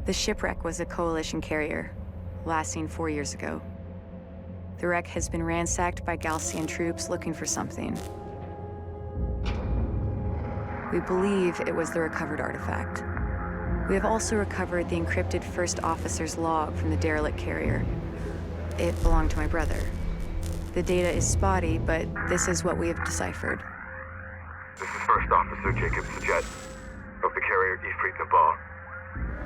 The shipwreck was a coalition carrier, last seen 4 years ago. The wreck has been ransacked by Galcian troops looking for something. We believe it was the recovered artifact. We have also recovered the encrypted first officer's log from the derelict carrier. It belonged to my brother. The data is spotty, but this is what we have deciphered. This is First Officer Reychel S-Джет of the carrier Ifrit Nabal.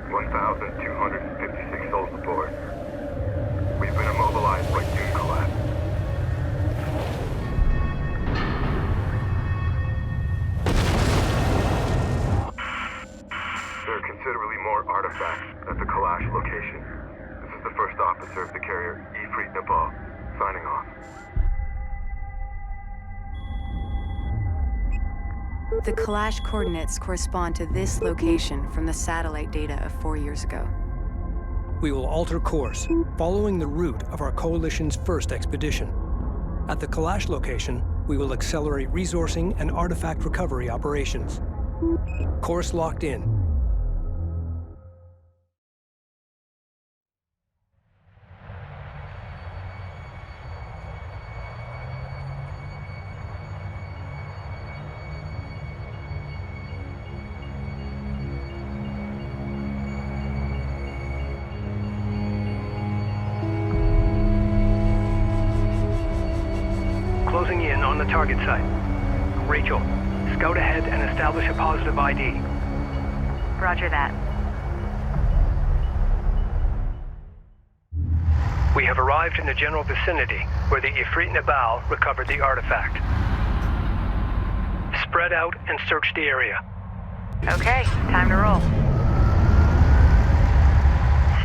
1,256 souls aboard. We've been immobilized by dune collapse. There are considerably more artifacts at the Kalash location. This is the First Officer of the carrier Ifrit Nabal, signing off. The Kalash coordinates correspond to this location from the satellite data of 4 years ago. We will alter course, following the route of our coalition's first expedition. At the Kalash location, we will accelerate resourcing and artifact recovery operations. Course locked in. Closing in on the target site. Rachel, scout ahead and establish a positive ID. Roger that. We have arrived in the general vicinity where the Ifrit Nabal recovered the artifact. Spread out and search the area. Okay, time to roll.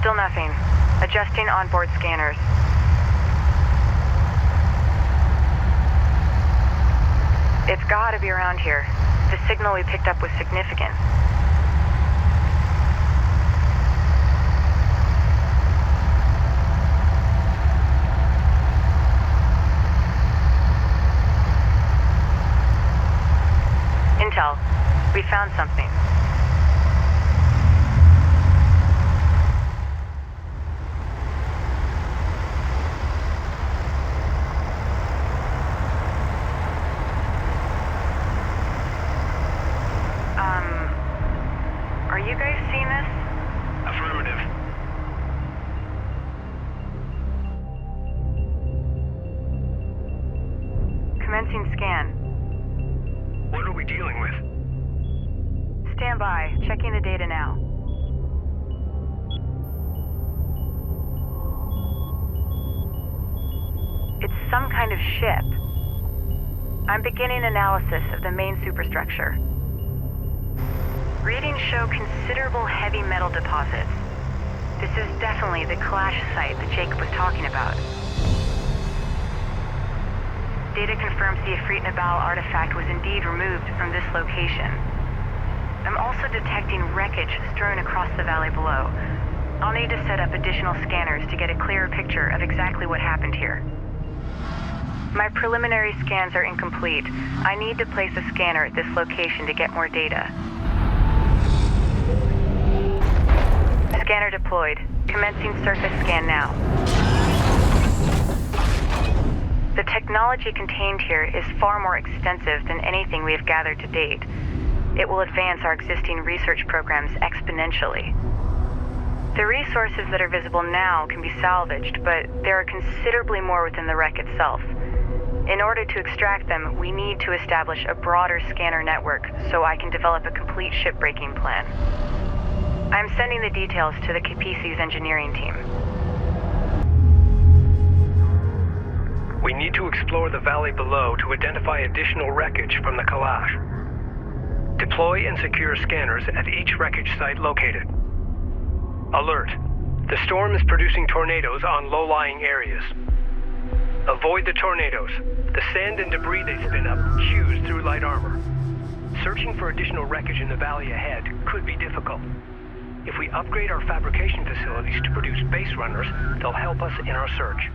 Still nothing. Adjusting onboard scanners. It's gotta be around here. The signal we picked up was significant. Intel, we found something. Are you guys seeing this? Affirmative. Commencing scan. What are we dealing with? Stand by. Checking the data now. It's some kind of ship. I'm beginning analysis of the main superstructure. Readings show considerable heavy metal deposits. This is definitely the Kalash site that Jacob was talking about. Data confirms the Ifrit Nabal artifact was indeed removed from this location. I'm also detecting wreckage strewn across the valley below. I'll need to set up additional scanners to get a clearer picture of exactly what happened here. My preliminary scans are incomplete. I need to place a scanner at this location to get more data. Scanner deployed. Commencing surface scan now. The technology contained here is far more extensive than anything we have gathered to date. It will advance our existing research programs exponentially. The resources that are visible now can be salvaged, but there are considerably more within the wreck itself. In order to extract them, we need to establish a broader scanner network so I can develop a complete shipbreaking plan. I'm sending the details to the KPC's engineering team. We need to explore the valley below to identify additional wreckage from the Kalash. Deploy and secure scanners at each wreckage site located. Alert. The storm is producing tornadoes on low-lying areas. Avoid the tornadoes. The sand and debris they spin up chews through light armor. Searching for additional wreckage in the valley ahead could be difficult. If we upgrade our fabrication facilities to produce base runners, they'll help us in our search.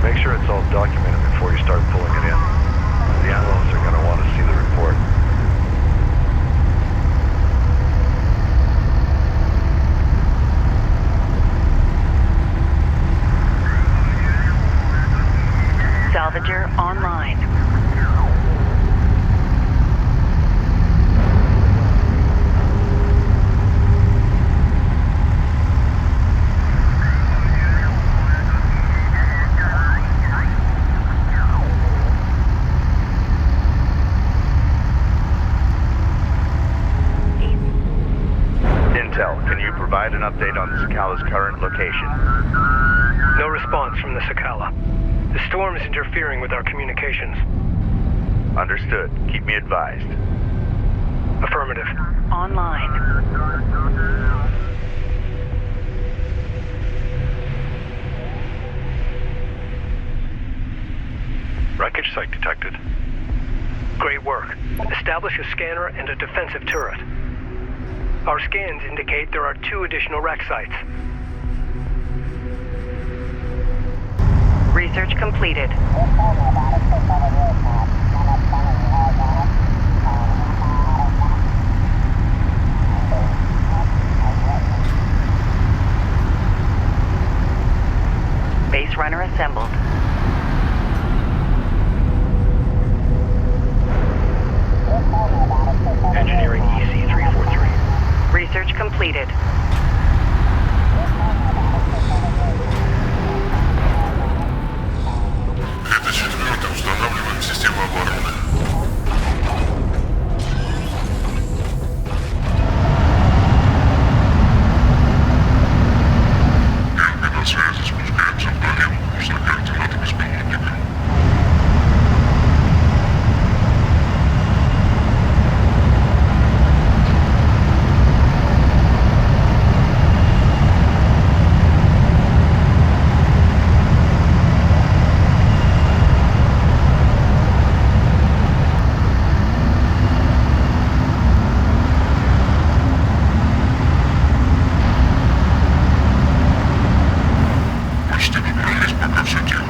Make sure it's all documented before you start pulling it in. The analysts are going to want to see the report. Salvager online. Intel, can you provide an update on the Sakala's current location? No response from the Sakala. The storm is interfering with our communications. Understood. Keep me advised. Affirmative. Online. Wreckage site detected. Great work. Establish a scanner and a defensive turret. Our scans indicate there are 2 additional wreck sites. Research completed. Base runner assembled. Engineering EC-343. Research completed. Это 4-й, устанавливаем систему обороны. Первый на связи, спускаемся в долину, нужны координаты беспилотника. Почти добрались, пока все тихо.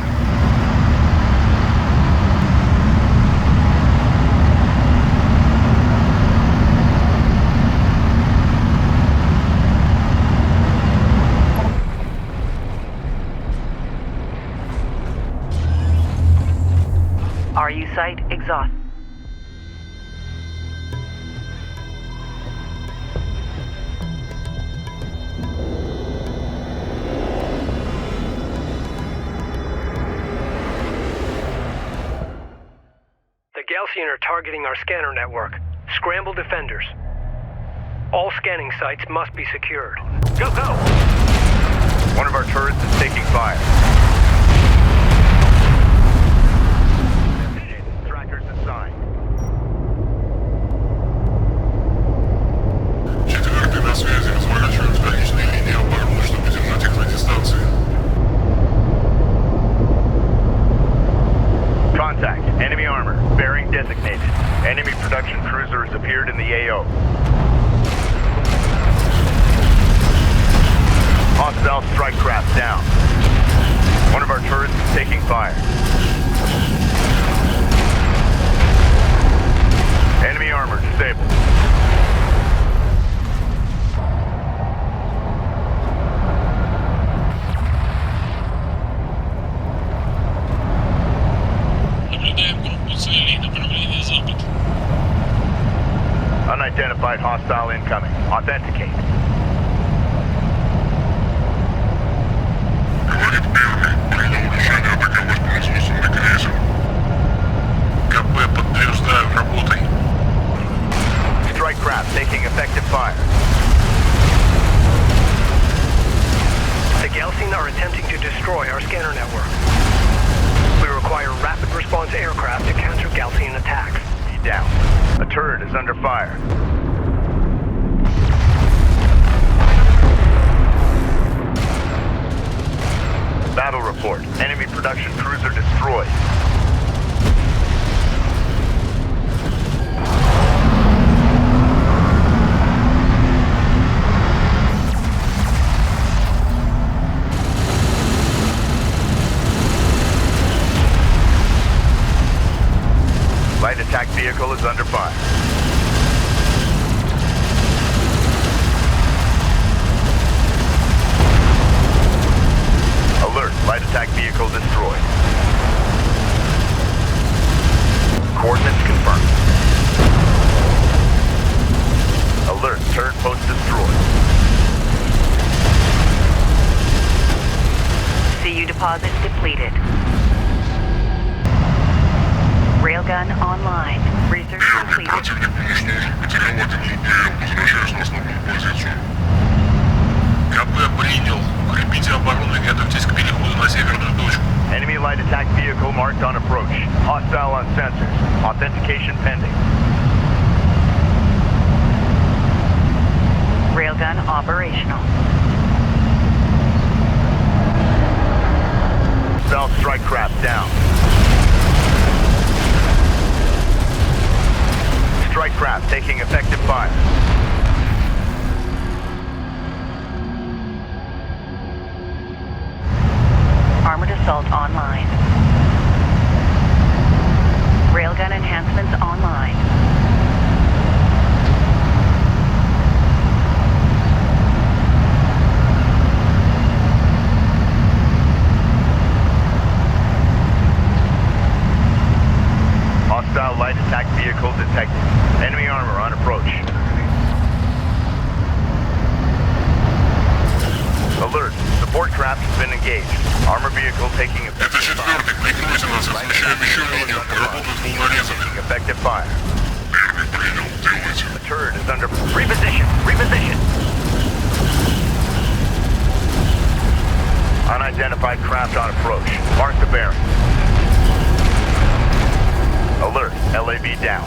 RU site exhaust. The Galcian are targeting our scanner network. Scramble defenders. All scanning sites must be secured. Go, go! One of our turrets is taking fire. Trackers assigned. 4-й на связи, разворачиваем вторичные линии обороны, чтобы держать их на дистанции. Contact. Enemy armor. Bearing designated. Enemy production cruiser has appeared in the AO. Hostile strike craft down. One of our turrets is taking fire. Enemy armor disabled. Unidentified hostile incoming. Authenticate. Говорит первый. Принял решение выделать производственный крейсер. КП подтверждаю работой. Strike craft taking effective fire. The Galcine are attempting to destroy our scanner network. We require rapid response aircraft to counter Galcine attacks. Down. A turret is under fire. Battle report. Enemy production cruiser destroyed. Light attack vehicle is under fire. Alert, light attack vehicle destroyed. Coordinates confirmed. Alert, turret post destroyed. CU deposit depleted. Railgun online. Research Первый. completed. Противник уничтожен. Потерял один линейл. Возвращаюсь на основную позицию. КП принял. Укрепите оборону и готовьтесь к переходу на северную точку. Enemy light attack vehicle marked on approach. Hostile on sensors. Authentication pending. Railgun operational. Stealth strike craft down. Strike craft taking effective fire. Armored assault online. Railgun enhancements online. Hostile light attack vehicle detected. Enemy armor on approach. Alert. Support craft has been engaged. Armor vehicle taking Это четвертый. Прикройте нас. Размещаем еще линию. Поработают волнорезами. effective fire. Первый принял. Делайте. The turret is under reposition. Reposition. Unidentified craft on approach. Mark the bearing. Alert. LAV down.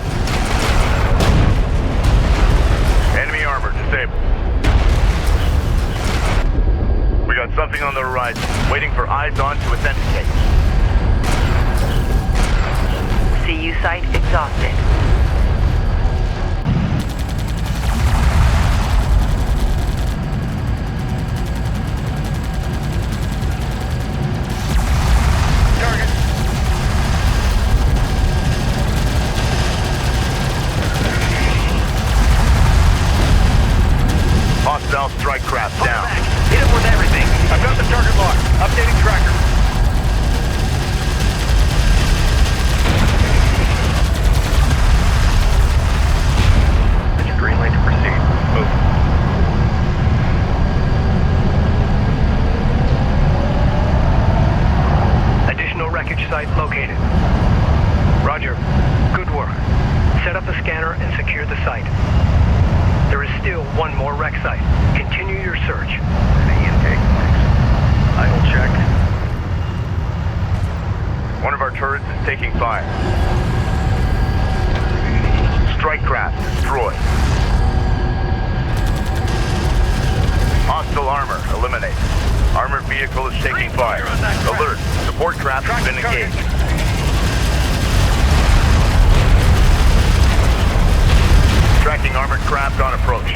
Enemy armor disabled. We got something on the horizon. Waiting for eyes on to authenticate. CU site exhausted. Hostile strike craft down. Hit him with everything. I've got the target locked. Updating tracker. That's your green light to proceed. Move. Additional wreckage site located. Roger. Good work. Set up a scanner and secure the site. There is still one more wreck site. Continue your search. Intake. Idle check. One of our turrets is taking fire. Strike craft destroyed. Hostile armor eliminated. Armored vehicle is taking fire. Alert. Support craft has been engaged. Tracking armored craft on approach.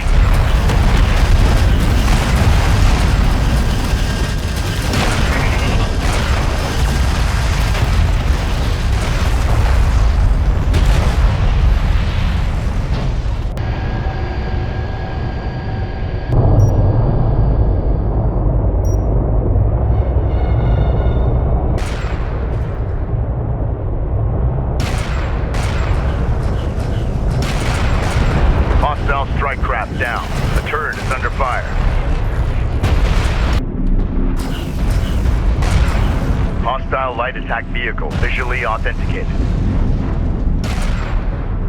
light attack vehicle visually authenticated.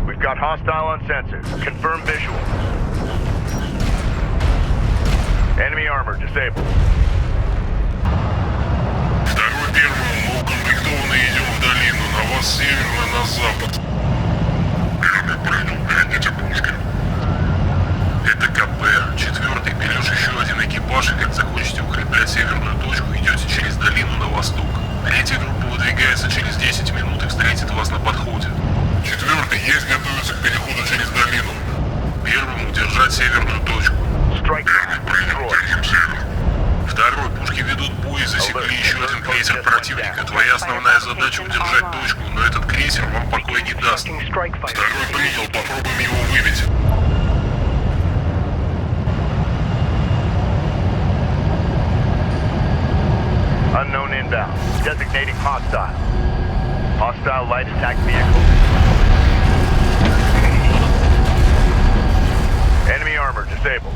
We've got hostile on sensor. Confirm visual. Enemy armor disabled. Второй первый, мы укомплектованы и идем в долину. На вас северно, на запад. Первый принял, берегите пушки. Это КП. Четвертый, берешь еще один экипаж, и как захочете укреплять северную точку, идете через долину на восток. Третья группа выдвигается через 10 минут и встретит вас на подходе. Четвертый, есть готовится к переходу через долину. Первым удержать северную точку. Strike Принял, держим север. Второй, пушки ведут бой и засекли еще один крейсер противника. Твоя основная задача удержать точку, но этот крейсер вам покоя не даст. Второй принял, попробуем его выбить. Unknown inbound. Designating hostile. Hostile light attack vehicle. Enemy armor disabled.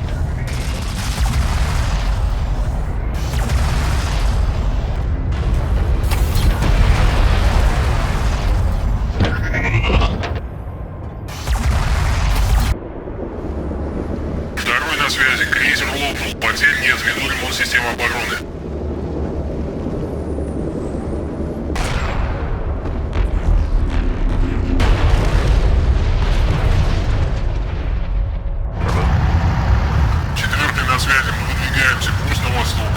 Второй на связи. Крейсер лопнул. Потерь нет. Веду ремонт системы обороны. Четвертый на связи. Мы выдвигаемся. Курс на восток.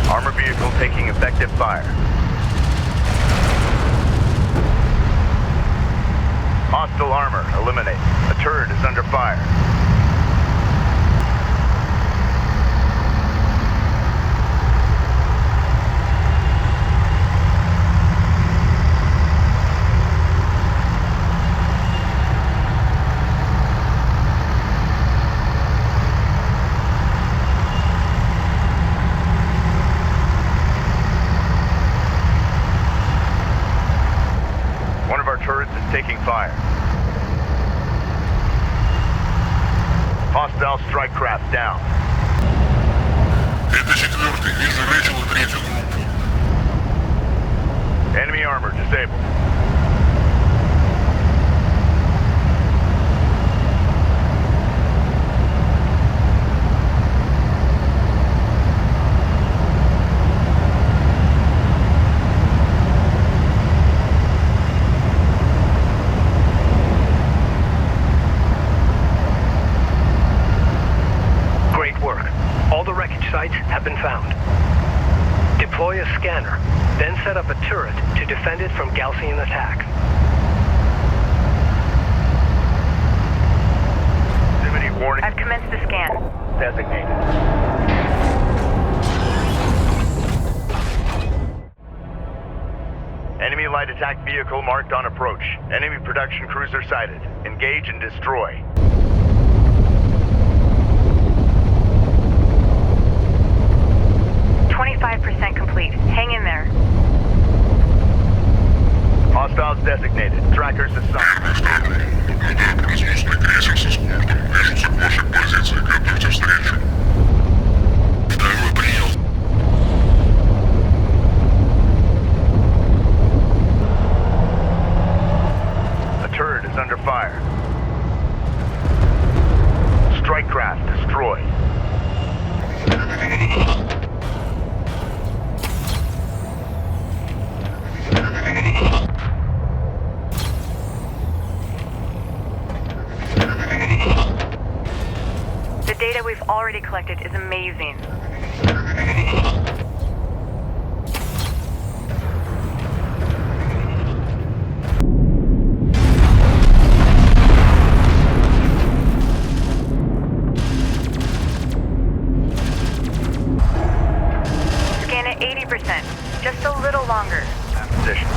Armor vehicle taking effective fire. Hostile armor eliminated. A turret is under fire. One of our turrets is taking fire. Hostile strike craft down. Это четвертый. Вижу Рейчел и третью группу. Enemy armor disabled. Great work. All the wreckage sites have been found. Deploy a scanner, then set up a turret to defend it from Gaussian attack. Proximity warning I've commenced the scan. designated. Enemy light attack vehicle marked on approach. Enemy production cruiser sighted. Engage and destroy. %25 complete. Hang in there. Hostiles designated. Trackers assigned. Наблюдаю производственный крейсер со эскортом. Движутся к вашей позиции. Готовьте встречу. Второй принял. A turret is under fire. Strike craft destroyed. The data we've already collected is amazing. Scan at 80%. Just a little longer. Position.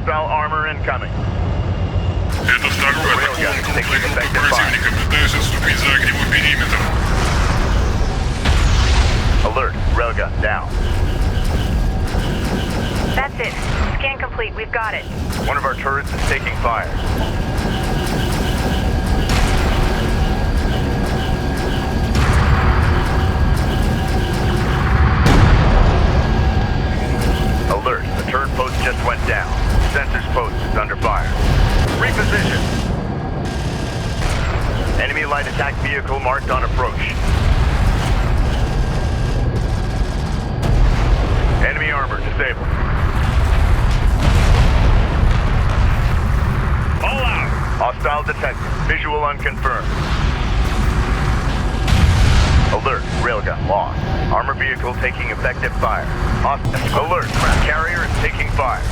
Hostile armor incoming. Это второй атакованный крупной группой противника, пытаясь отступить за огневой периметр. Alert, railgun down. That's it. Scan complete. We've got it. One of our turrets is taking fire. Alert, the turret post just went down. Sensors post is under fire. Reposition. Enemy light attack vehicle marked on approach. Enemy armor disabled. All out. Hostile detected. Visual unconfirmed. Alert, railgun lost. Armor vehicle taking effective fire. Alert, carrier is taking fire.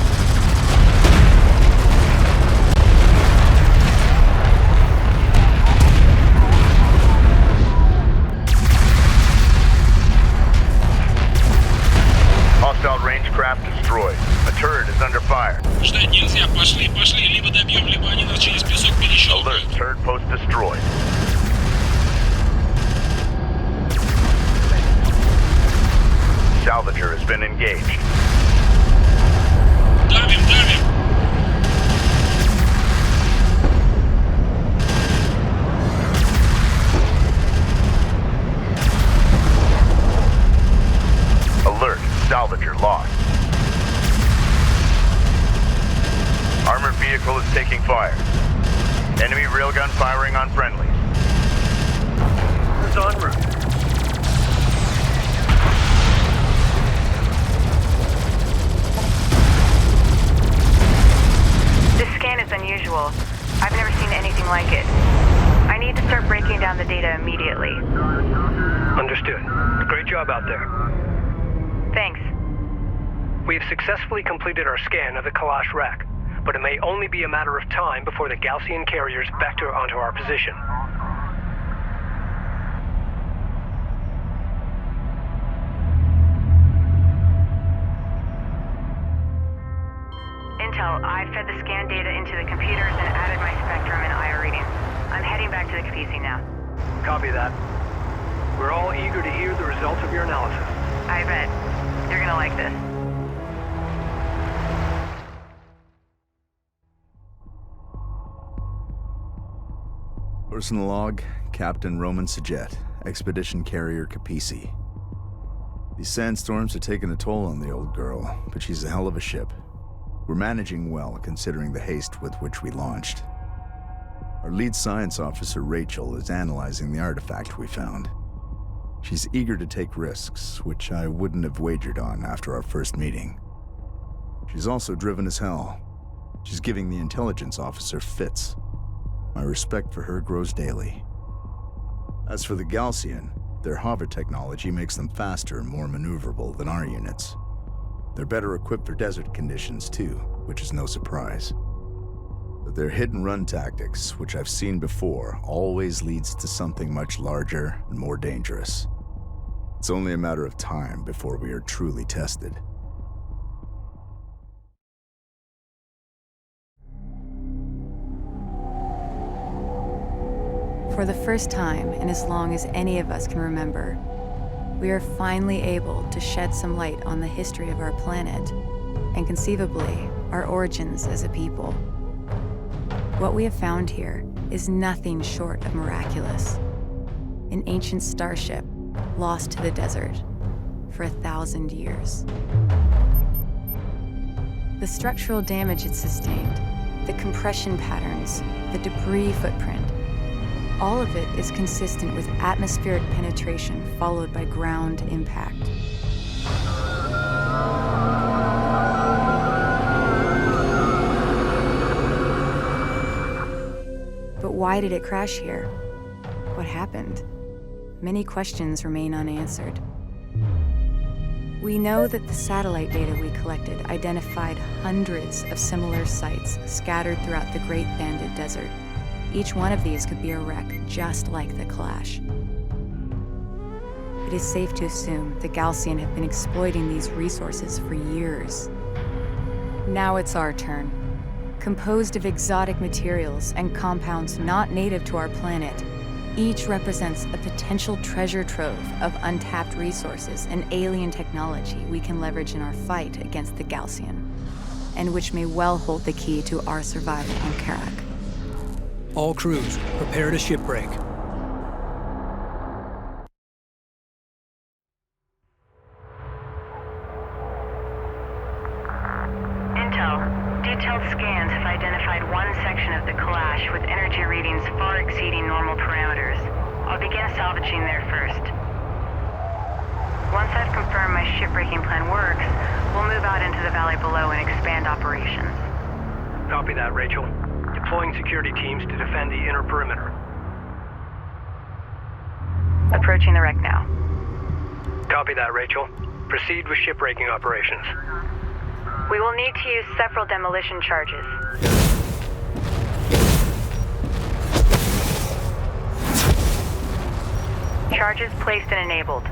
Hostile range craft destroyed. A turret is under fire. Ждать нельзя, пошли, либо добьем, либо они нас через песок перещелкают. Alert, turret post destroyed. Salvager has been engaged. Давим. Alert, Salvager lost. Armored vehicle is taking fire. Enemy railgun firing on friendlies. It's en route. This scan is unusual. I've never seen anything like it. I need to start breaking down the data immediately. Understood. Great job out there. Thanks. We have successfully completed our scan of the Kalash wreck, but it may only be a matter of time before the Gaussian carriers vector onto our position. Intel, I fed the scan data into the computers and added my spectrum and IR readings. I'm heading back to the PC now. Copy that. We're all eager to hear the results of your analysis. I bet. You're gonna like this. Personal log, Captain Reychel S-Джет, Expedition Carrier Capisi. These sandstorms have taken a toll on the old girl, but she's a hell of a ship. We're managing well, considering the haste with which we launched. Our lead science officer, Rachel, is analyzing the artifact we found. She's eager to take risks, which I wouldn't have wagered on after our first meeting. She's also driven as hell. She's giving the intelligence officer fits. My respect for her grows daily. As for the Gaussian, their hover technology makes them faster and more maneuverable than our units. They're better equipped for desert conditions too, which is no surprise. But their hit-and-run tactics, which I've seen before, always leads to something much larger and more dangerous. It's only a matter of time before we are truly tested. For the first time in as long as any of us can remember, we are finally able to shed some light on the history of our planet, and conceivably, our origins as a people. What we have found here is nothing short of miraculous. An ancient starship lost to the desert for 1,000 years. The structural damage it sustained, the compression patterns, the debris footprint, all of it is consistent with atmospheric penetration followed by ground impact. But why did it crash here? What happened? Many questions remain unanswered. We know that the satellite data we collected identified hundreds of similar sites scattered throughout the Great Banded Desert. Each one of these could be a wreck just like the Kalash. It is safe to assume the Gaussian have been exploiting these resources for years. Now it's our turn. Composed of exotic materials and compounds not native to our planet, each represents a potential treasure trove of untapped resources and alien technology we can leverage in our fight against the Gaussian, and which may well hold the key to our survival on Kharak. All crews, prepare to shipbreak. Detailed scans have identified one section of the Kalash with energy readings far exceeding normal parameters. I'll begin salvaging there first. Once I've confirmed my shipbreaking plan works, we'll move out into the valley below and expand operations. Copy that, Rachel. Deploying security teams to defend the inner perimeter. Approaching the wreck now. Copy that, Rachel. Proceed with shipbreaking operations. We will need to use several demolition charges. Charges placed and enabled.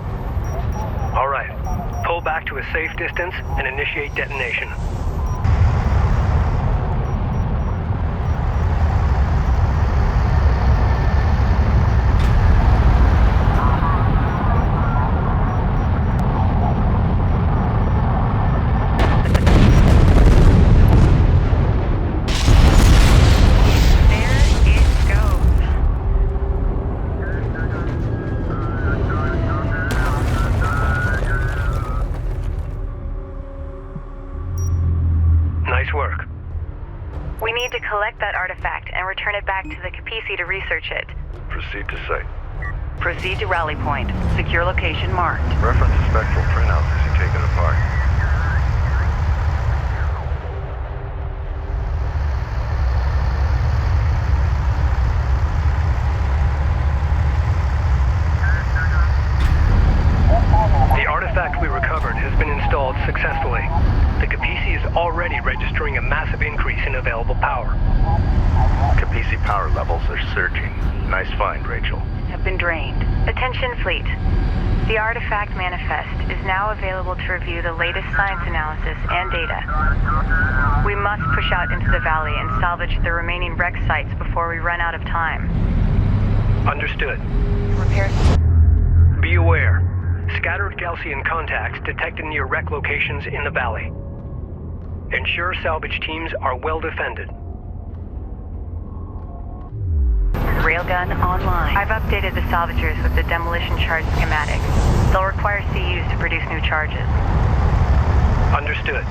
All right. Pull back to a safe distance and initiate detonation. Collect that artifact and return it back to the Kapisi to research it. Proceed to site. Proceed to rally point. Secure location marked. Reference the spectral printouts as you take it apart. The artifact we recovered has been installed successfully. The Kapisi is already registering a massive increase in available power. Kapisi power levels are surging. Nice find, Rachel. Have been drained. Attention, fleet. The artifact manifest is now available to review the latest science analysis and data. We must push out into the valley and salvage the remaining wreck sites before we run out of time. Understood. Repairs. Be aware. Scattered Gaussian contacts detected near wreck locations in the valley. Ensure salvage teams are well defended. Railgun online. I've updated the salvagers with the demolition charge schematic. They'll require CUs to produce new charges. Understood.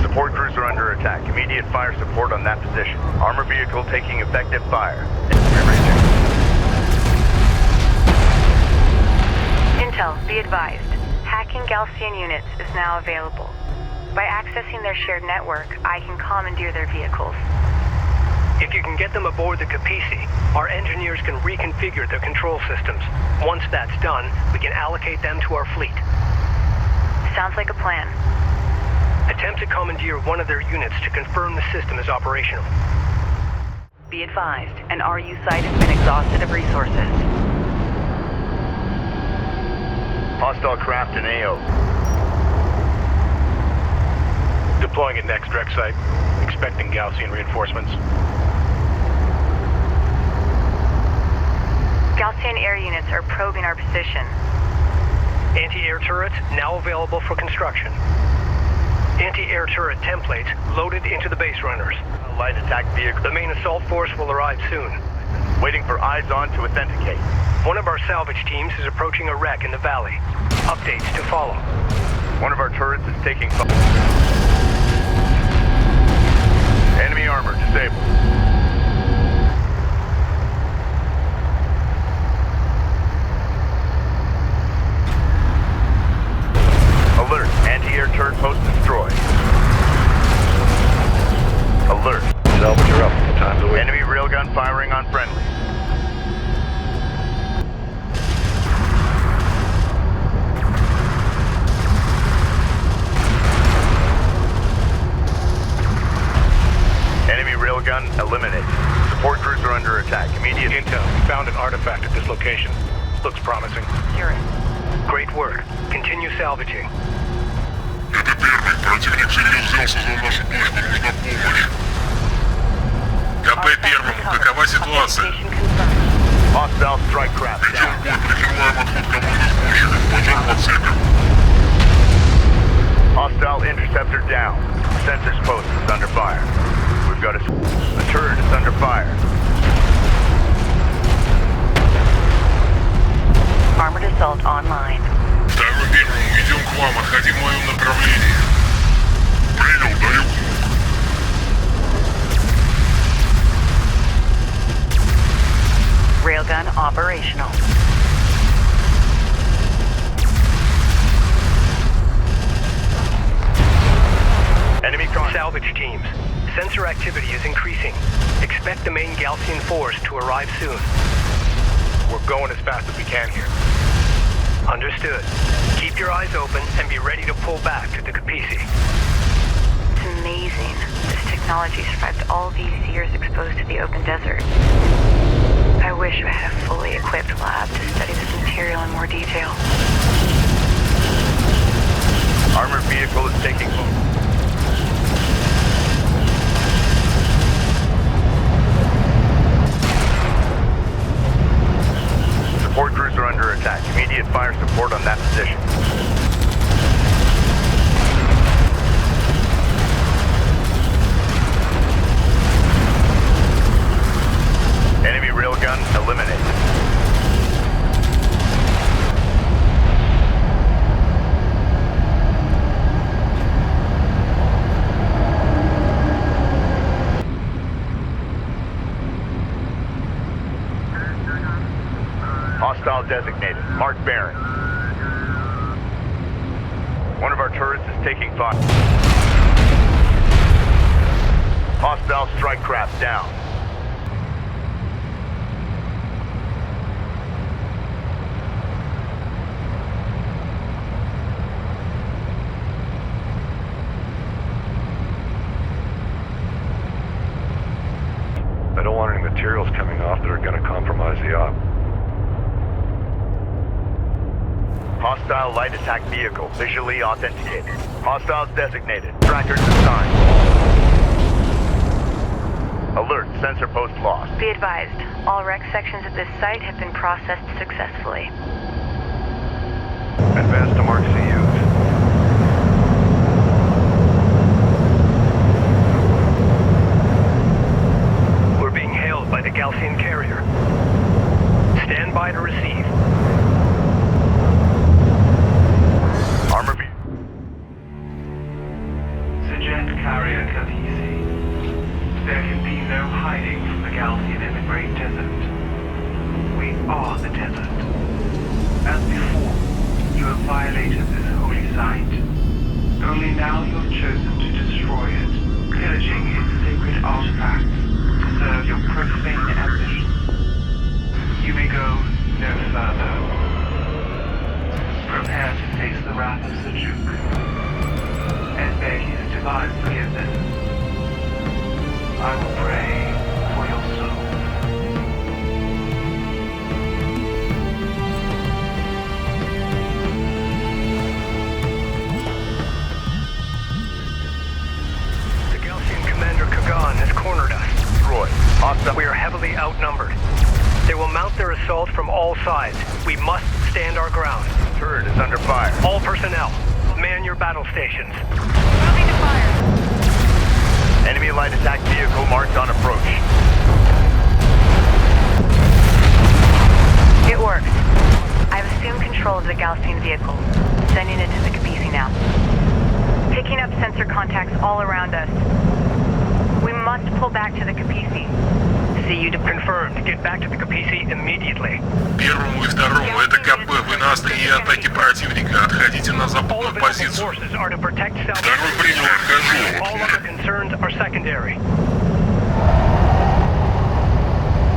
Support crews are under attack. Immediate fire support on that position. Armor vehicle taking effective fire. Intel, be advised. Hacking Gaussian units is now available. By accessing their shared network, I can commandeer their vehicles. If you can get them aboard the Kapisi, our engineers can reconfigure their control systems. Once that's done, we can allocate them to our fleet. Sounds like a plan. Attempt to commandeer one of their units to confirm the system is operational. Be advised, an RU site has been exhausted of resources. Hostile craft in AO. Deploying at next wreck site. Expecting Gaussian reinforcements. Gaussian air units are probing our position. Anti-air turrets now available for construction. Anti-air turret templates loaded into the base runners. Light attack vehicle. The main assault force will arrive soon. Waiting for eyes on to authenticate. One of our salvage teams is approaching a wreck in the valley. Updates to follow. One of our turrets is taking fire. Enemy armor disabled. Alert. Anti-air turret post destroyed. Alert. Salvager up. Time to wait. Enemy railgun firing on friendly. Enemy railgun eliminated. Support crews are under attack. Immediate Intel. We found an artifact at this location. Looks promising. Hear it. Great work. Continue salvaging. Это первый. Противник всерьез взялся за нашу точку. Нужна помощь. strike craft Ведем down. бой, прикрываем отход команды сборщиков. Пожар по цепям. Hostile interceptor down. Sensors post is under fire. We've got a turret is under fire. Armored assault online. Второй первому, идем к вам, отходи в моем направлении. Принял, далеко. Railgun operational. Enemy contact. Salvage teams. Sensor activity is increasing. Expect the main Galcian force to arrive soon. We're going as fast as we can here. Understood. Keep your eyes open and be ready to pull back to the Capisi. It's amazing. This technology survived all these years exposed to the open desert. I wish I had a fully equipped lab to study this material in more detail. Armored vehicle is taking move. Support crews are under attack. Immediate fire support on that position. Enemy railgun eliminated. Hostile designated. Mark Barron. One of our turrets is taking fire. Hostile strike craft down. I don't want any materials coming off that are going to compromise the op. Hostile light attack vehicle visually authenticated. Hostiles designated. Trackers assigned. Alert, sensor post lost. Be advised, all wreck sections at this site have been processed successfully. Advance to mark CUs. We're being hailed by the Galcian carrier. Stand by to receive. Armor vehicle. S-Jet carrier Capisi. There can be no hiding from the Galcian in the Great Desert. We are the desert. As before, you have violated this holy site. Only now you have chosen to destroy it, pillaging its sacred artifacts to serve your profane ambitions. You may go no further. Prepare to face the wrath of Seljuk and beg his divine forgiveness. I will pray for your soul. The Galcian commander Kagan has cornered us. Destroyed. Hostile. We are heavily outnumbered. They will mount their assault from all sides. We must stand our ground. Turret is under fire. All personnel, man your battle stations. Moving to fire. Enemy light attack vehicle marked on approach. It works. I've assumed control of the Galcian vehicle, sending it to the Capisi now. Picking up sensor contacts all around us. We must pull back to the Capisi. See you to Confirmed. Get back to the Capisi immediately. Первому и второму, это КП. Вы на острие атаки противника. Отходите на All западную available позицию. forces are to protect Второй salvage. принял, All отхожу. other concerns are secondary.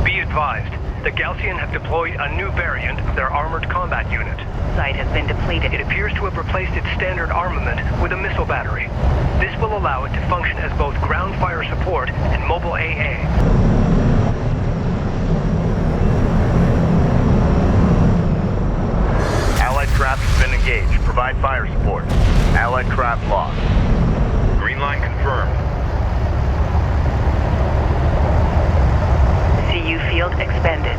Be advised, the Galcian have deployed a new variant of their armored combat unit. site has been depleted. It appears to have replaced its standard armament with a missile battery. This will allow it to function as both ground fire support and mobile AA. Allied craft has been engaged. Provide fire support. Allied craft lost. Green line confirmed. CU field expended.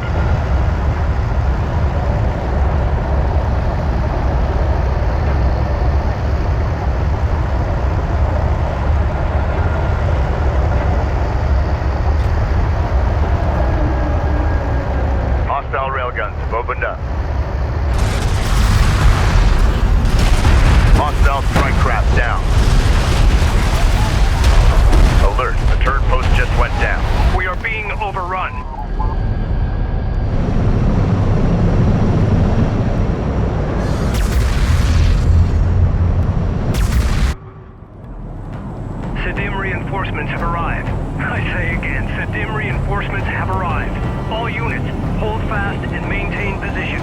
Sedim reinforcements have arrived. I say again, Sedim reinforcements have arrived. All units, hold fast and maintain position.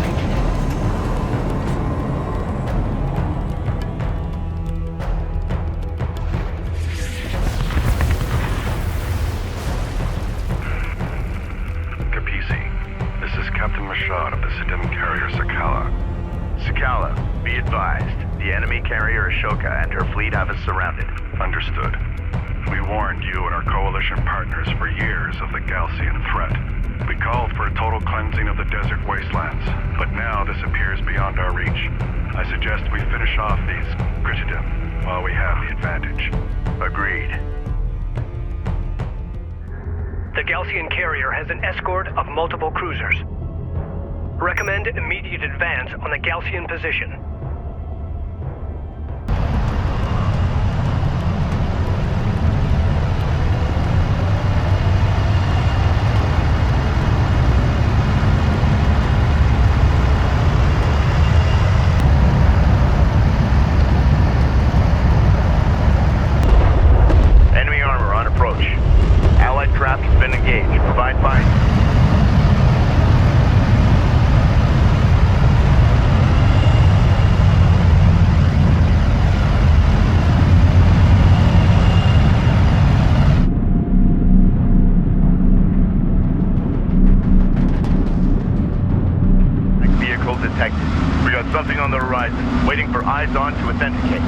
Of the Sedim carrier Sakala. Sakala, be advised. The enemy carrier Ashoka and her fleet have us surrounded. Understood. We warned you and our coalition partners for years of the Galcian threat. We called for a total cleansing of the desert wastelands, but now this appears beyond our reach. I suggest we finish off these Gritidim while we have the advantage. Agreed. The Galcian carrier has an escort of multiple cruisers. Recommend immediate advance on the Galcian position. Enemy armor on approach. Allied craft has been engaged. Provide fire. Detected. We got something on the horizon, waiting for eyes on to authenticate.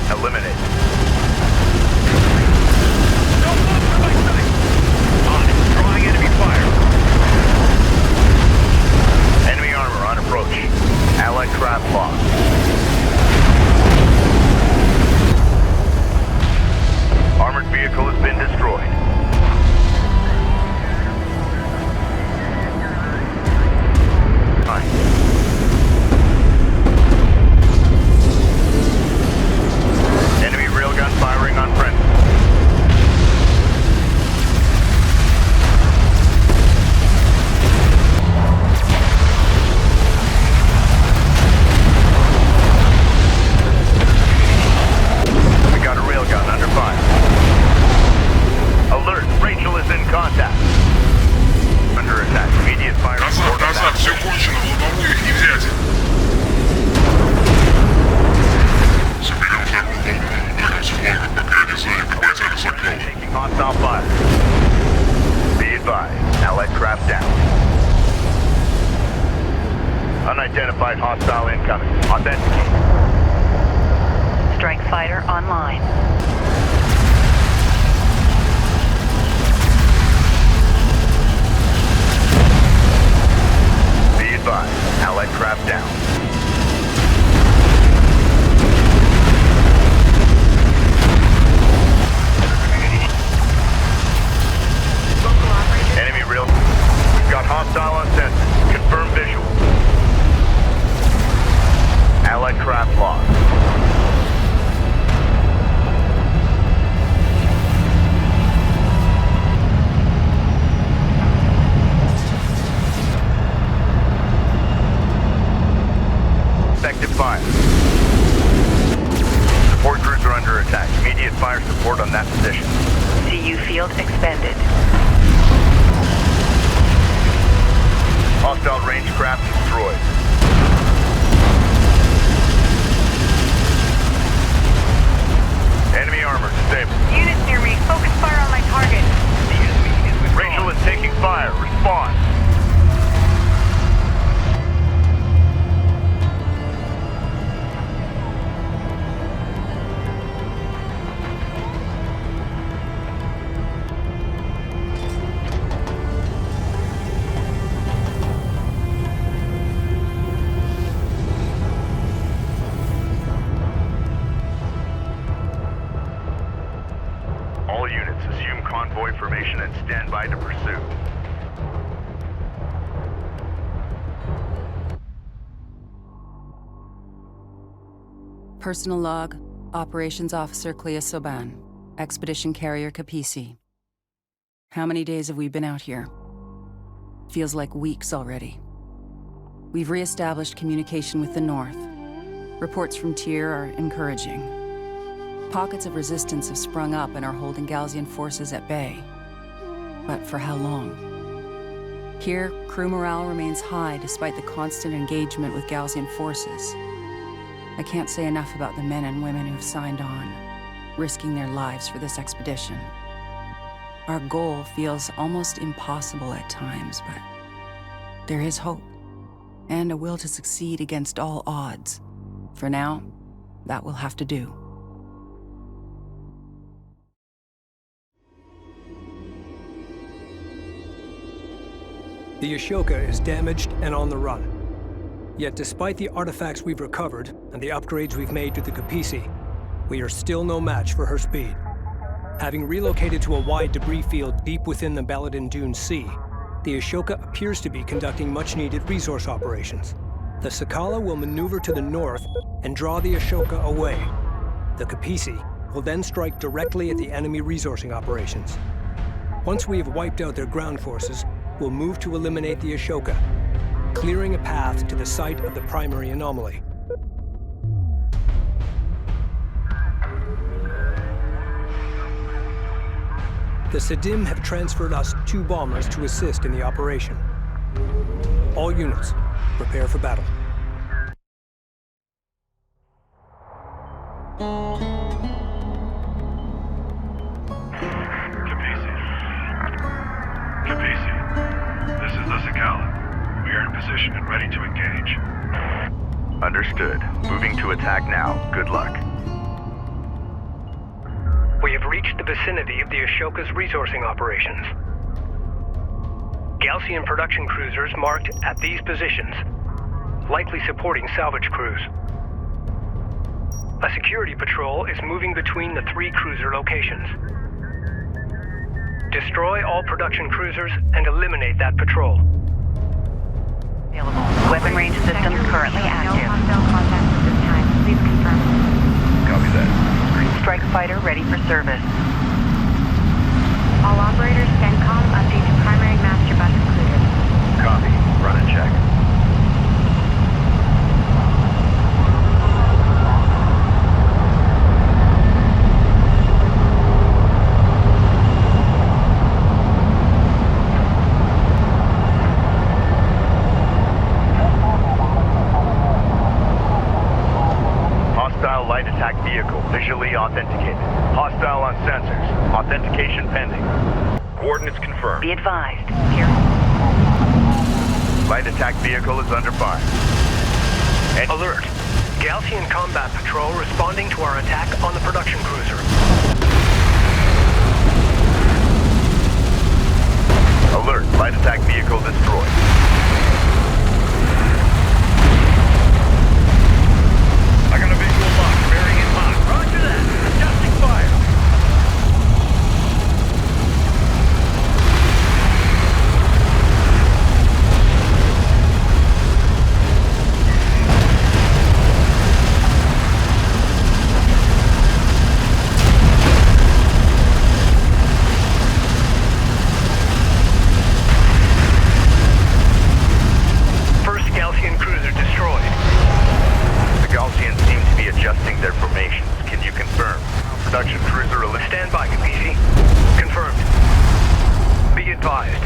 Eliminate. Drawing enemy fire. Enemy armor on approach. Allied craft lost. Armored vehicle has been destroyed. Enemy railgun firing on friendly. We got a railgun under fire. Alert! Rachel is in contact. Under attack. Immediate fire. Назад, все кончено, в лобовую их не взять. Соберем вторую волну, ударим с фланга, пока они захватили Закала. Hostile fire. Be advised. Allied craft down. Unidentified hostile incoming. Authenticate. Strike fighter online. Be advised. Allied craft down. Enemy real. We've got hostile on sensor. Confirm visual. Allied craft lost. Effective fire. Support crews are under attack. Immediate fire support on that position. CU field expended. Hostile range craft destroyed. Enemy armor disabled. Units near me, focus fire on my target. Rachel is taking fire. Respond. Assume convoy formation and stand by to pursue. Personal log, Operations Officer Clea Soban, Expedition Carrier Kapisi. How many days have we been out here? Feels like weeks already. We've re-established communication with the north. Reports from Tyr are encouraging. Pockets of resistance have sprung up and are holding Galzian forces at bay. But for how long? Here, crew morale remains high despite the constant engagement with Galzian forces. I can't say enough about the men and women who've signed on, risking their lives for this expedition. Our goal feels almost impossible at times, but there is hope, and a will to succeed against all odds. For now, that will have to do. The Ashoka is damaged and on the run. Yet despite the artifacts we've recovered and the upgrades we've made to the Kapisi, we are still no match for her speed. Having relocated to a wide debris field deep within the Baladin Dune Sea, the Ashoka appears to be conducting much-needed resource operations. The Sakala will maneuver to the north and draw the Ashoka away. The Kapisi will then strike directly at the enemy resourcing operations. Once we have wiped out their ground forces, we'll move to eliminate the Ashoka, clearing a path to the site of the primary anomaly. The Sadim have transferred us 2 bombers to assist in the operation. All units, prepare for battle. Kapisi, this is the Sakala. We are in position and ready to engage. Understood. Moving to attack now. Good luck. We have reached the vicinity of the Ashoka's resourcing operations. Galcian production cruisers marked at these positions, likely supporting salvage crews. A security patrol is moving between the 3 cruiser locations. Destroy all production cruisers and eliminate that patrol. Available. Weapon range systems currently active. No hostile contact at this time. Please confirm. Copy that. Strike fighter ready for service. All operators, CENTCOM, update to primary master bus included. Copy. Run and check. Hostile light attack vehicle visually authenticated. Hostile on sensors. Authentication pending. Coordinates confirmed. Be advised. Here. Light attack vehicle is under fire. Alert. Galcian combat patrol responding to our attack on the production cruiser. Alert. Light attack vehicle destroyed. I got a visual lock. Bearing in mind. Roger that. Adjusting fire. First Galcian cruiser destroyed. The Galcians seem to be adjusting their formations. Can you confirm? Production cruiser Stand by, Kapisi. Confirmed. Be advised.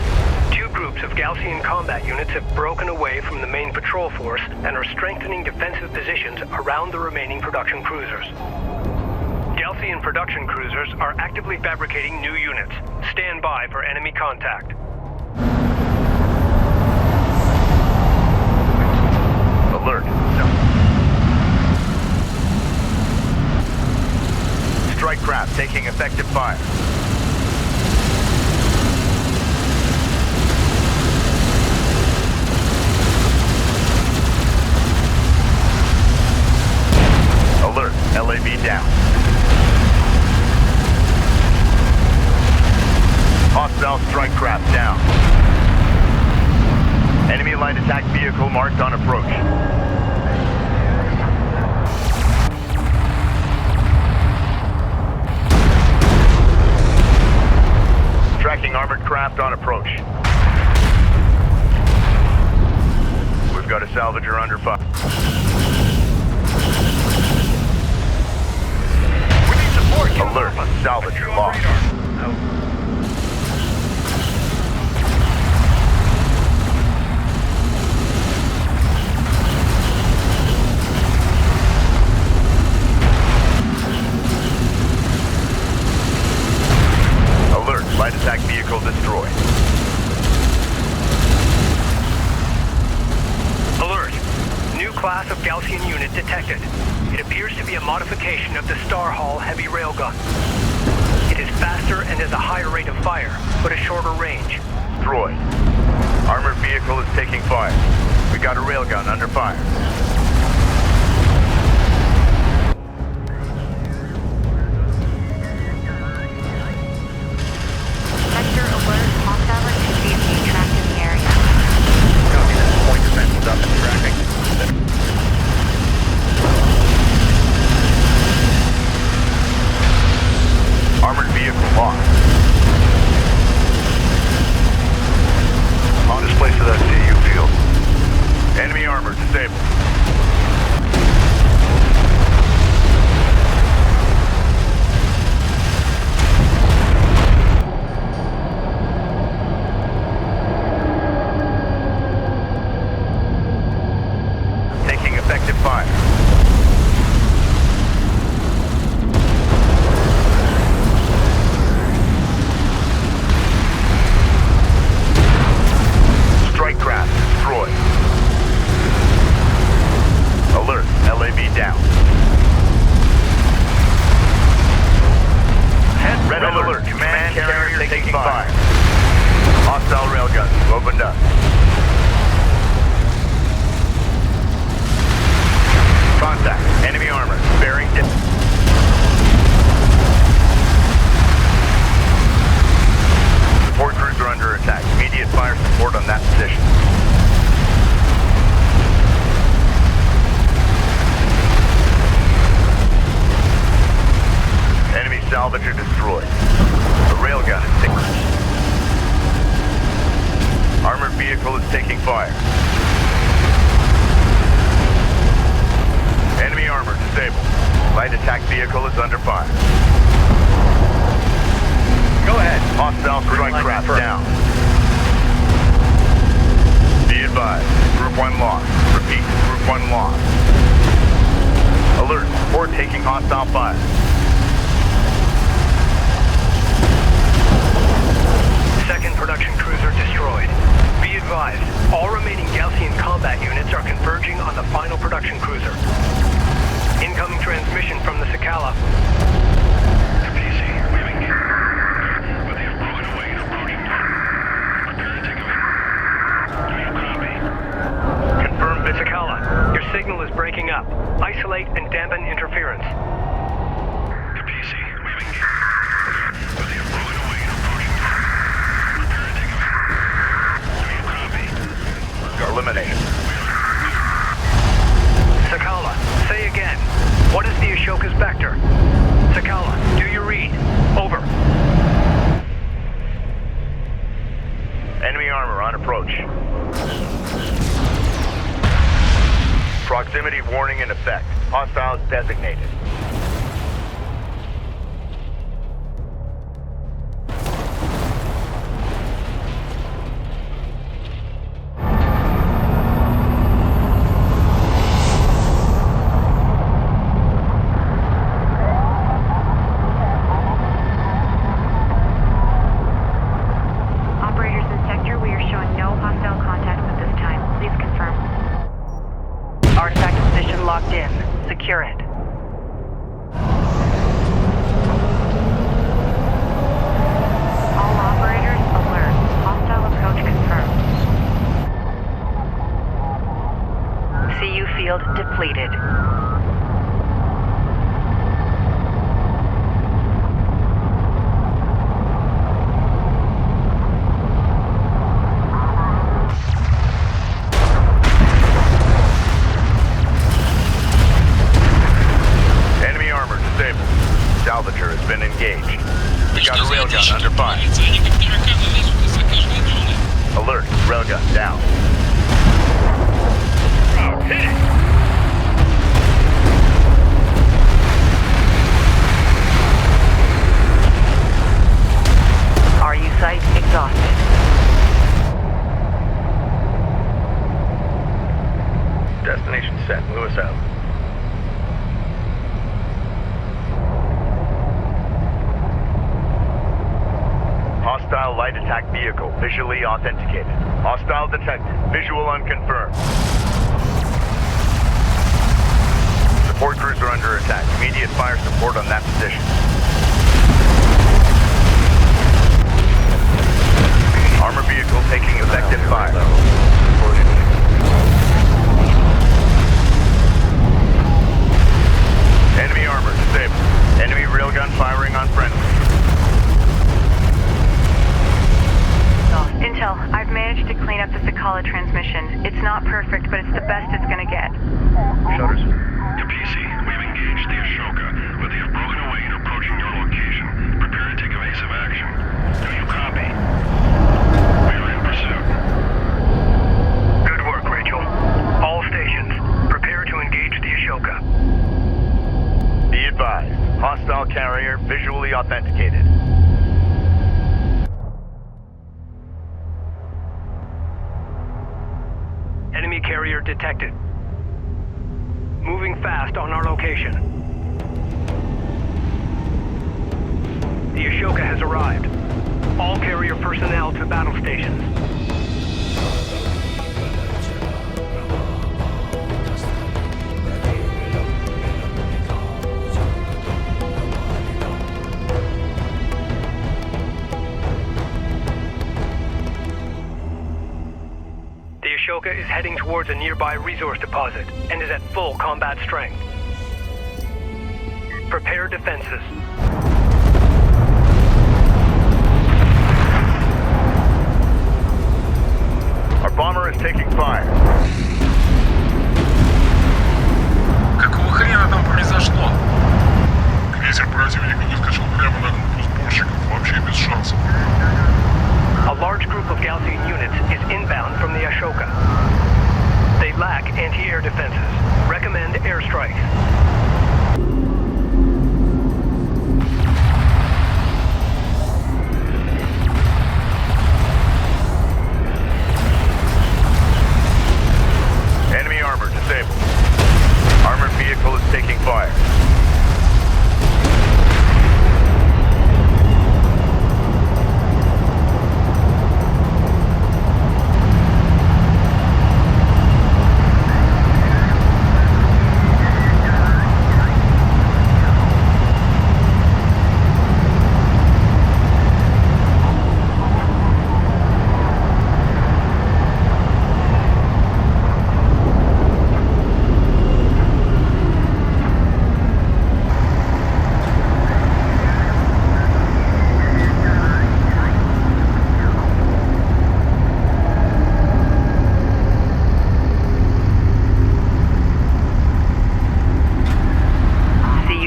2 groups of Galcian combat units have broken away from the main patrol force and are strengthening defensive positions around the remaining production cruisers. Galcian production cruisers are actively fabricating new units. Stand by for enemy contact. Alert. Strike craft taking effective fire. Alert. LAV down. Hostile strike craft down. Enemy light attack vehicle marked on approach. Tracking armored craft on approach. We've got a salvager under fire. We need support. Alert. Salvager lost. Alert. Light attack vehicle destroyed. Alert. New class of Gaussian unit detected. It appears to be a modification of the Star Hall heavy railgun. It is faster and has a higher rate of fire, but a shorter range. Destroyed. Armored vehicle is taking fire. We got a railgun under fire. Sector alert. Hostile activity is being tracked in the area. Copy that. Point defense is up and tracking. Armored vehicle lost. On display to that CU field. Enemy armor disabled. Taking effective fire. Strike craft destroyed. Alert, LAV down. Red alert, command carrier taking fire. Hostile railgun opened up. Contact, enemy armor, bearing distance. Support cruiser under attack. Immediate fire support on that position. Enemy salvager destroyed. The railgun is taking. Armored vehicle is taking fire. Enemy armor disabled. Light attack vehicle is under fire. Go ahead. Hostile strike craft down. Be advised. Group 1 lost. Repeat. Group 1 lost. Alert. Support taking hostile fire. Second production cruiser destroyed. Be advised, all remaining Gaussian combat units are converging on the final production cruiser. Incoming transmission from the Sakala. PC, we've engaged. But they have broken away and approaching target. Prepare to take away. Do you copy? Confirm, Sakala. Your signal is breaking up. Isolate and dampen interference. The PC, we've engaged. But they have broken away and approaching target. Prepare to take away. Do you copy? Eliminated. Sakala, say again. What is the Ashoka's vector? Sakala, do you read? Over. Enemy armor on approach. Proximity warning in effect. Hostiles designated. Operators in sector, we are showing no hostile contacts at this time. Please confirm. Artifact position locked in. Secure it. All operators, alert. Hostile approach confirmed. CU field depleted. Railgun under fire. Они как тараканы лезут из-за каждой дюны. Alert, railgun down. Hit it! RU site exhausted. Destination set. Lewis out. Hostile light attack vehicle visually authenticated. Hostile detected. Visual unconfirmed. Support crews are under attack. Immediate fire support on that position. Armor vehicle taking effective fire. Enemy armor disabled. Enemy railgun firing on friendly. Intel, I've managed to clean up the Sakala transmission. It's not perfect, but it's the best it's gonna get. Shutters. To PC, we've engaged the Ashoka, but they have broken away and approaching your location. Prepare to take evasive action. Do you copy? We are in pursuit. Good work, Rachel. All stations, prepare to engage the Ashoka. Be advised. Hostile carrier visually authenticated. Enemy carrier detected. Moving fast on our location. The Ashoka has arrived. All carrier personnel to battle stations. The Ashoka is heading towards a nearby resource deposit and is at full combat strength. Prepare defenses. Our bomber is taking fire. Какого хрена там произошло? Крейсер противника выскочил прямо на группу сборщиков, вообще без шансов. A large group of Gaussian units is inbound from the Ashoka. They lack anti-air defenses. Recommend airstrikes. Enemy armor disabled. Armored vehicle is taking fire.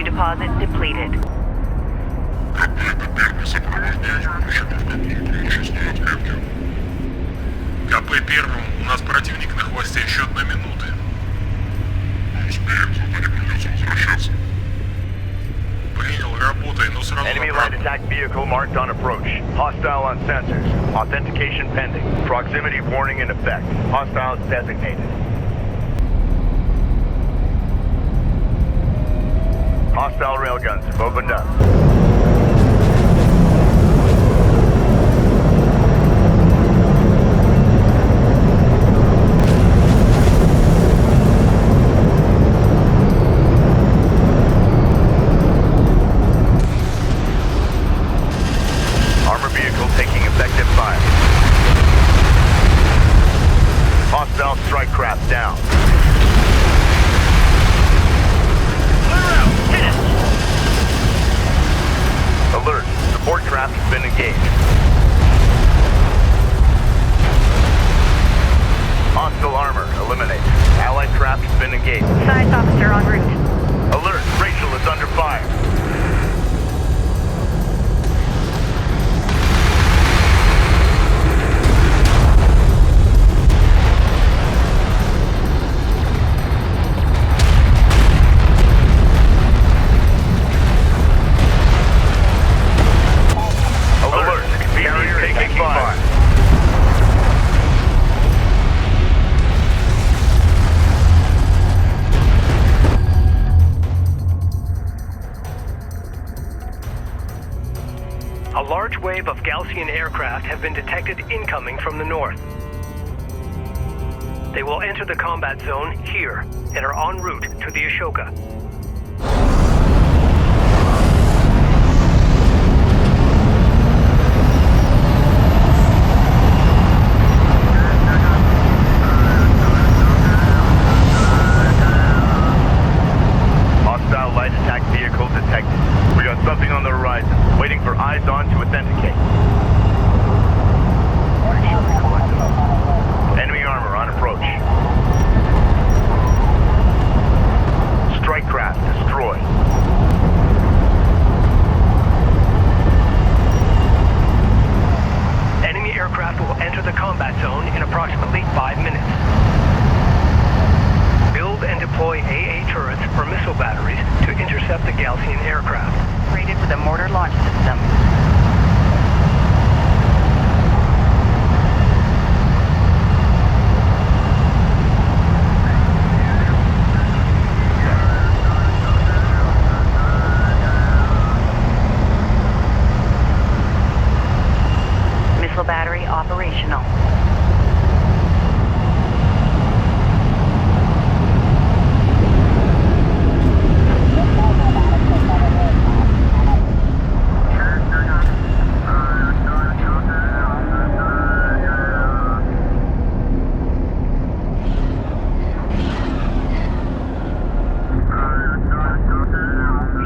Deposit depleted. КП первому, у нас противник на хвосте, счет на минуты. Успеем, зато не придется возвращаться. Принял, работай, но сразу Enemy light attack vehicle marked on approach. Hostile on sensors. Authentication pending. Proximity warning in effect. Hostiles designated. Hostile railguns have opened up. Armor vehicle taking effective fire. Hostile strike craft down. Alert. Support craft has been engaged. Hostile armor eliminated. Allied craft has been engaged. Science officer en route. Alert. Rachel is under fire. wave of Gaussian aircraft have been detected incoming from the north. They will enter the combat zone here and are en route to the Ashoka. Hostile light attack vehicle detected. We got something on the horizon, waiting for eyes on to authenticate. Enemy armor on approach. Strike craft destroyed. Enemy aircraft will enter the combat zone in approximately 5 minutes. Build and deploy AA turrets or missile batteries to intercept the Gaussian aircraft. Rated with a mortar launch system. Missile battery operational.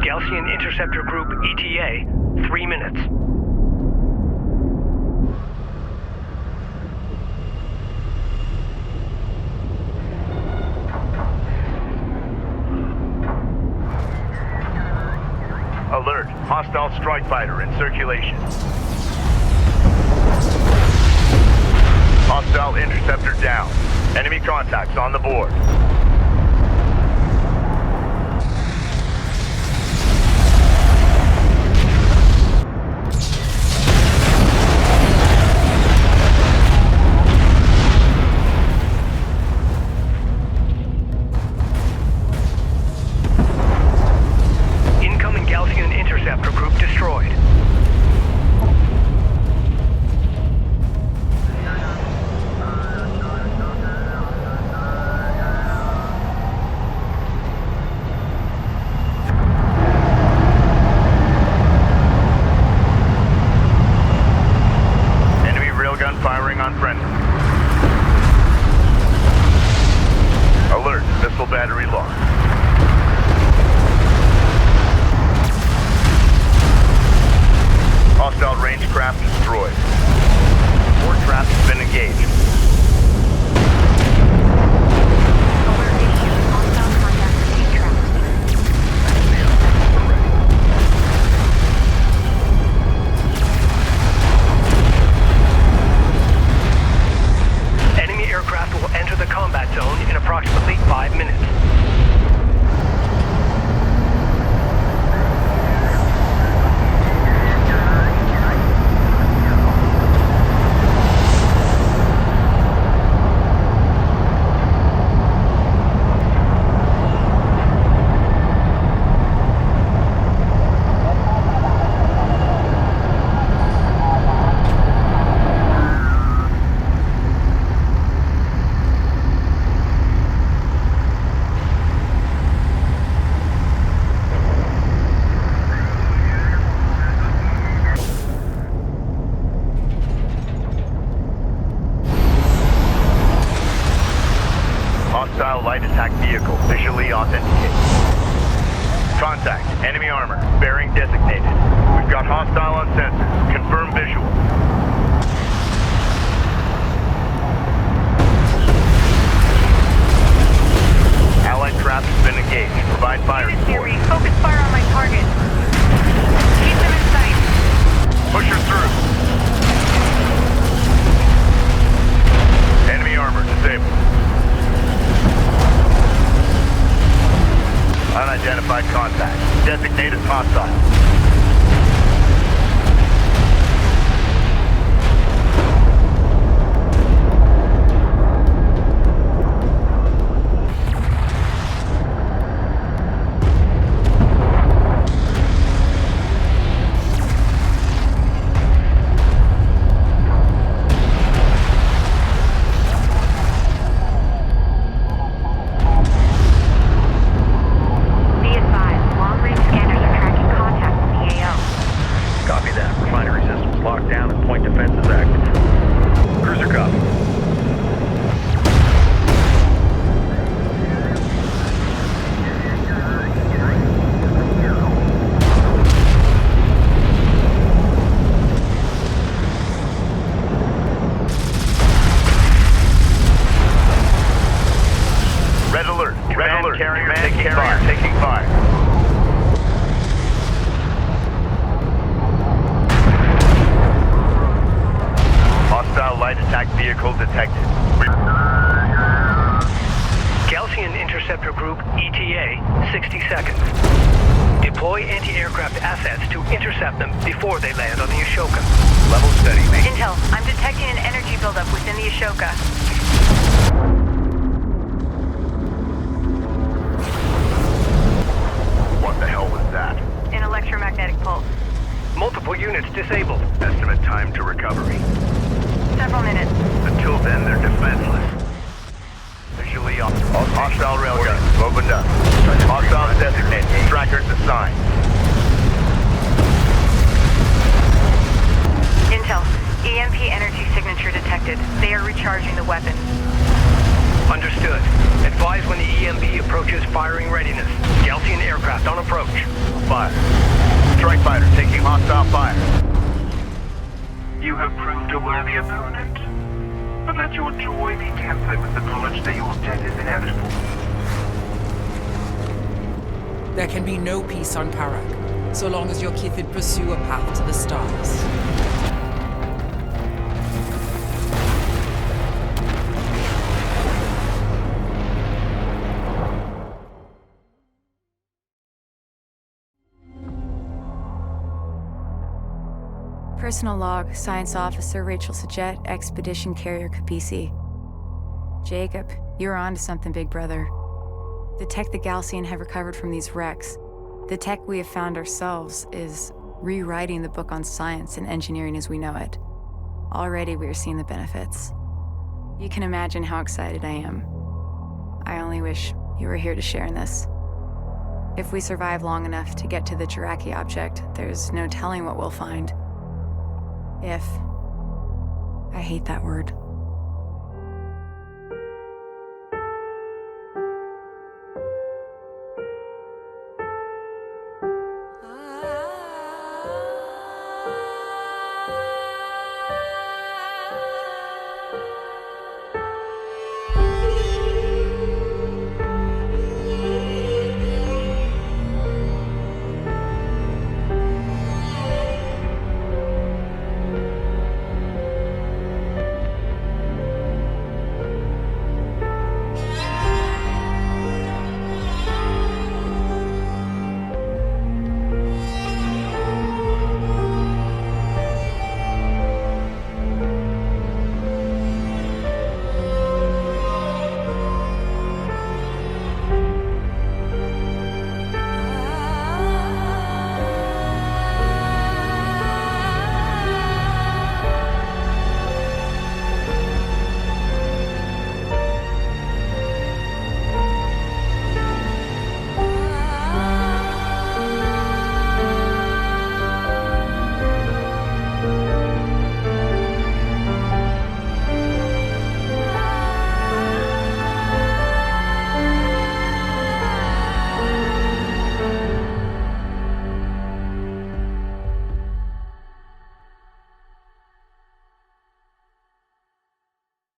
Gaussian Interceptor Group ETA, 3 minutes. Alert. Hostile strike fighter in circulation. Hostile interceptor down. Enemy contacts on the board. Incoming Gaussian Interceptor Group destroyed. Enemy railgun firing on friendly. Alert. Missile battery lost. Hostile range craft destroyed. 4 traps have been engaged. Enemy aircraft will enter the combat zone in approximately 5 minutes. Hostile light attack vehicle visually authenticated. Contact. Enemy armor. Bearing designated. We've got hostile on sensors. Confirm visual. Allied craft has been engaged. Provide fire support. Focus fire on my target. Keep them in sight. Push her through. Enemy armor disabled. Unidentified contact. Designated hostile. defense is active. Cruiser copy. Red alert. Red alert. Carrier taking fire. Hostile light attack vehicle detected. Gaussian Interceptor Group, ETA, 60 seconds. Deploy anti-aircraft assets to intercept them before they land on the Ashoka. Level steady, mate. Intel, I'm detecting an energy buildup within the Ashoka. What the hell was that? An electromagnetic pulse. Multiple units disabled. Estimate time to recovery. Several minutes. Until then, they're defenseless. Visually on. Hostile railgun. Opened up. Hostiles designated. Trackers assigned. Intel, EMP energy signature detected. They are recharging the weapon. Understood. Advise when the EMP approaches firing readiness. Gaussian aircraft on approach. Fire. Strike fighter taking hostile fire. You have proved a worthy opponent, but let your joy be tempered with the knowledge that your death is inevitable. There can be no peace on Kharak, so long as your Kithid pursue a path to the stars. Personal log, Science Officer Reichel S-Jet, Expedition Carrier Kapisi. Jacob, you're on to something, big brother. The tech the Gaussian have recovered from these wrecks, the tech we have found ourselves, is rewriting the book on science and engineering as we know it. Already we are seeing the benefits. You can imagine how excited I am. I only wish you were here to share in this. If we survive long enough to get to the Jiraki object, there's no telling what we'll find. If. I hate that word.